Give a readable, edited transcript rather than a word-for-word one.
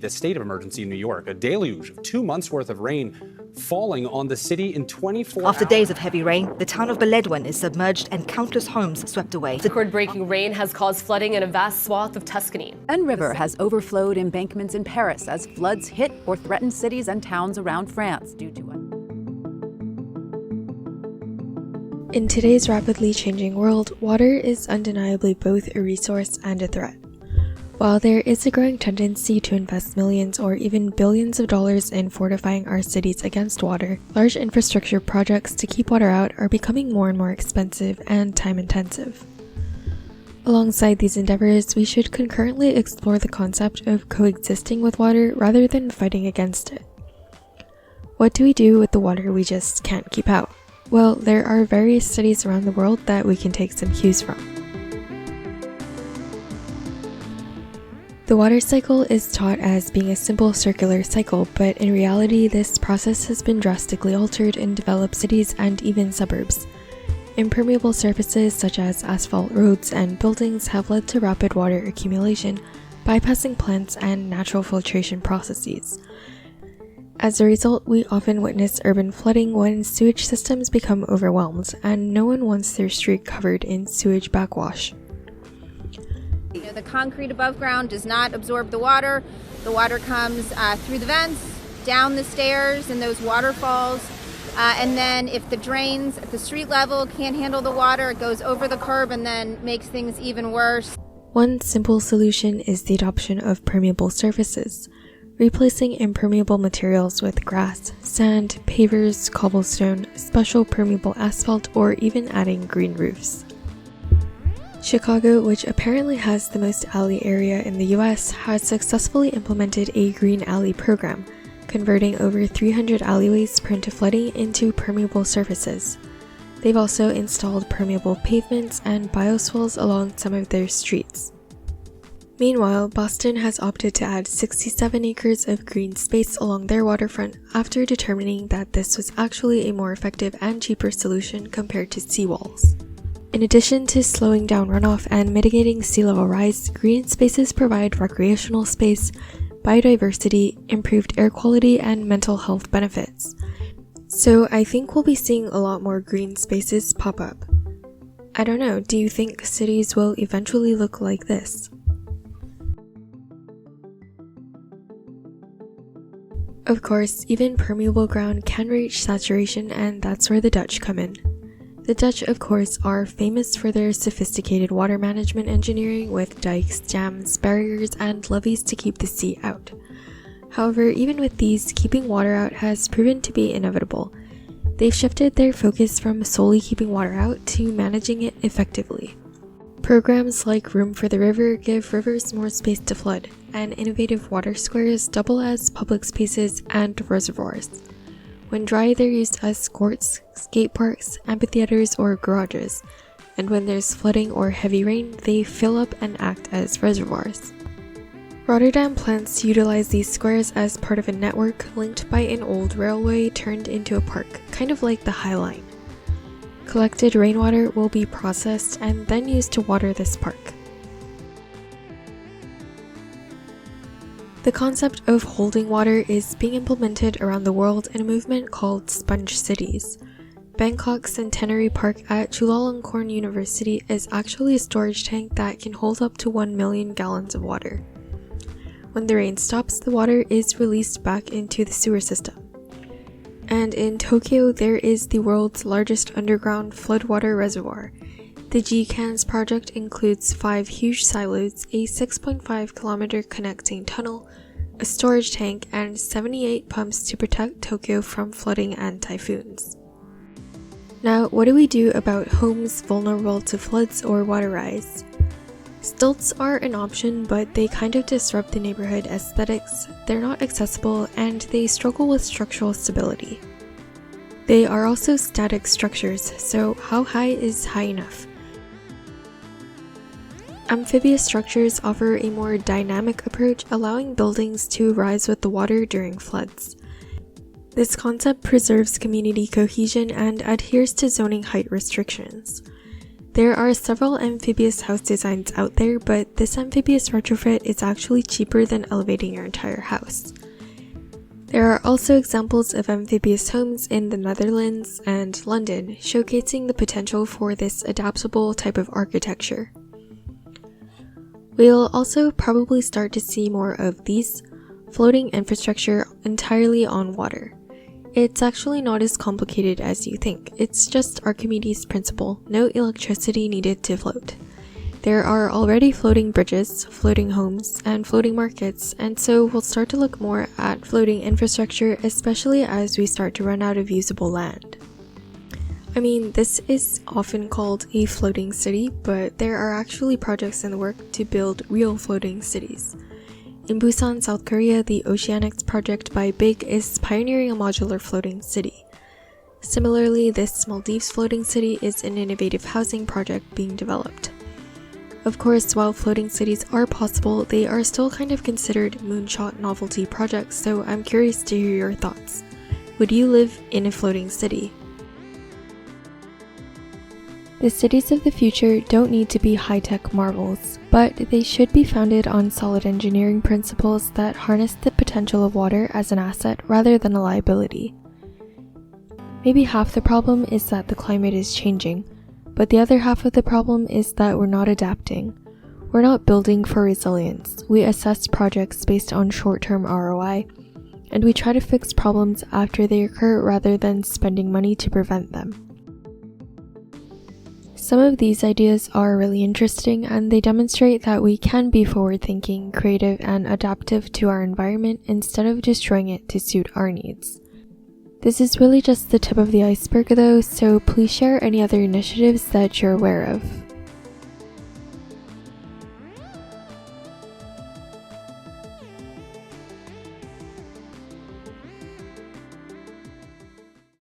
The state of emergency in New York, a deluge of 2 months' worth of rain falling on the city in 24 hours. After days of heavy rain, the town of Beledwin is submerged and countless homes swept away. Record-breaking rain has caused flooding in a vast swath of Tuscany. An river has overflowed embankments in Paris as floods hit or threaten cities and towns around France due to In today's rapidly changing world, water is undeniably both a resource and a threat. While there is a growing tendency to invest millions or even billions of dollars in fortifying our cities against water, large infrastructure projects to keep water out are becoming more and more expensive and time-intensive. Alongside these endeavors, we should concurrently explore the concept of coexisting with water rather than fighting against it. What do we do with the water we just can't keep out? Well, there are various studies around the world that we can take some cues from. The water cycle is taught as being a simple circular cycle, but in reality this process has been drastically altered in developed cities and even suburbs. Impermeable surfaces such as asphalt roads and buildings have led to rapid water accumulation, bypassing plants and natural filtration processes. As a result, we often witness urban flooding when sewage systems become overwhelmed, and no one wants their street covered in sewage backwash. The concrete above ground does not absorb the water. The water comes through the vents, down the stairs and those waterfalls. And then if the drains at the street level can't handle the water, it goes over the curb and then makes things even worse. One simple solution is the adoption of permeable surfaces, replacing impermeable materials with grass, sand, pavers, cobblestone, special permeable asphalt, or even adding green roofs. Chicago, which apparently has the most alley area in the US, has successfully implemented a green alley program, converting over 300 alleyways prone to flooding into permeable surfaces. They've also installed permeable pavements and bioswales along some of their streets. Meanwhile, Boston has opted to add 67 acres of green space along their waterfront after determining that this was actually a more effective and cheaper solution compared to seawalls. In addition to slowing down runoff and mitigating sea level rise, green spaces provide recreational space, biodiversity, improved air quality, and mental health benefits. So I think we'll be seeing a lot more green spaces pop up. I don't know, do you think cities will eventually look like this? Of course, even permeable ground can reach saturation, and that's where the Dutch come in. The Dutch, of course, are famous for their sophisticated water management engineering with dikes, dams, barriers, and levees to keep the sea out. However, even with these, keeping water out has proven to be inevitable. They've shifted their focus from solely keeping water out to managing it effectively. Programs like Room for the River give rivers more space to flood, and innovative water squares double as public spaces and reservoirs. When dry, they're used as courts, skate parks, amphitheaters, or garages, and when there's flooding or heavy rain, they fill up and act as reservoirs. Rotterdam plans to utilize these squares as part of a network linked by an old railway turned into a park, kind of like the High Line. Collected rainwater will be processed and then used to water this park. The concept of holding water is being implemented around the world in a movement called sponge cities. Bangkok's Centenary Park at Chulalongkorn University is actually a storage tank that can hold up to 1 million gallons of water. When the rain stops, the water is released back into the sewer system. And in Tokyo, there is the world's largest underground floodwater reservoir. The GCANS project includes 5 huge silos, a 6.5-kilometer connecting tunnel, a storage tank, and 78 pumps to protect Tokyo from flooding and typhoons. Now, what do we do about homes vulnerable to floods or water rise? Stilts are an option, but they kind of disrupt the neighborhood aesthetics, they're not accessible, and they struggle with structural stability. They are also static structures, so how high is high enough? Amphibious structures offer a more dynamic approach, allowing buildings to rise with the water during floods. This concept preserves community cohesion and adheres to zoning height restrictions. There are several amphibious house designs out there, but this amphibious retrofit is actually cheaper than elevating your entire house. There are also examples of amphibious homes in the Netherlands and London, showcasing the potential for this adaptable type of architecture. We'll also probably start to see more of these floating infrastructure entirely on water. It's actually not as complicated as you think. It's just Archimedes' principle, no electricity needed to float. There are already floating bridges, floating homes, and floating markets, and so we'll start to look more at floating infrastructure, especially as we start to run out of usable land. I mean, this is often called a floating city, but there are actually projects in the work to build real floating cities. In Busan, South Korea, the Oceanics project by Big is pioneering a modular floating city. Similarly, this Maldives floating city is an innovative housing project being developed. Of course, while floating cities are possible, they are still kind of considered moonshot novelty projects, so I'm curious to hear your thoughts. Would you live in a floating city? The cities of the future don't need to be high-tech marvels, but they should be founded on solid engineering principles that harness the potential of water as an asset rather than a liability. Maybe half the problem is that the climate is changing, but the other half of the problem is that we're not adapting. We're not building for resilience. We assess projects based on short-term ROI, and we try to fix problems after they occur rather than spending money to prevent them. Some of these ideas are really interesting, and they demonstrate that we can be forward-thinking, creative, and adaptive to our environment instead of destroying it to suit our needs. This is really just the tip of the iceberg though, so please share any other initiatives that you're aware of.